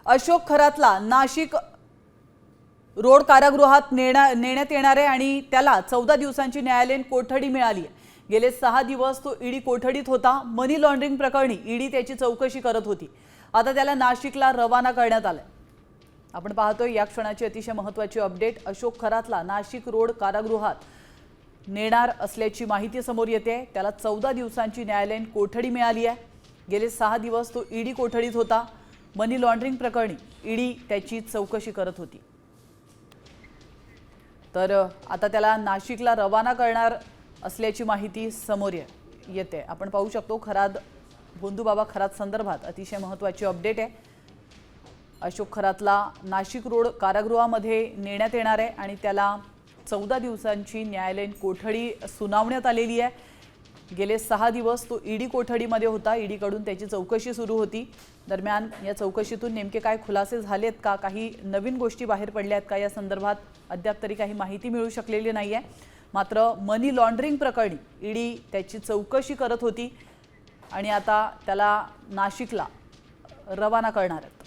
Ashok खरातला Nashik road कारागृहात नेण्यात येणार आहे आणि त्याला 14 दिवसांची न्यायालयीन कोठडी मिळाली आहे। गेले 6 दिवस तो ईडी कोठडीत होता। मनी लॉन्ड्रिंग प्रकरणी ईडी त्याची चौकशी करत होती। आता त्याला नाशिकला रवाना करण्यात आले। आपण पाहतोय या क्षणाची अतिशय महत्त्वाची अपडेट। अशोक खरातला नाशिक रोड कारागृहात नेणार असल्याची माहिती समोर येते। त्याला 14 दिवसांची न्यायालयीन कोठडी मिळाली आहे। गेले 6 दिवस तो ईडी कोठडीत होता। मनी लॉन्ड्रिंग प्रकरणी ईडी त्याची चौकशी करत होती। तर आता त्याला नाशिकला रवाना करणार असल्याची माहिती समोर येते। आपण पाहू शकतो खरात भोंदूबाबा खरात संदर्भात अतिशय महत्त्वाची अपडेट आहे। अशोक खरातला नाशिक रोड कारागृहामध्ये नेण्यात येणार आहे आणि त्याला 14 दिवसांची न्यायालयीन कोठडी सुनावण्यात आलेली आहे। गेले 6 दिवस तो ईडी कोठडीमध्ये होता। ईडीकडून त्याची चौकशी सुरू होती। दरम्यान या चौकशीतून नेमके काय खुलासे झालेत का, काही नवीन गोष्टी बाहेर पडल्या आहेत का, या संदर्भात अद्याप तरी काही माहिती मिळू शकलेली नाहीये। मात्र मनी लॉन्ड्रिंग प्रकरणी ईडी त्याची चौकशी करत होती आणि आता त्याला नाशिकला रवाना करणार आहेत।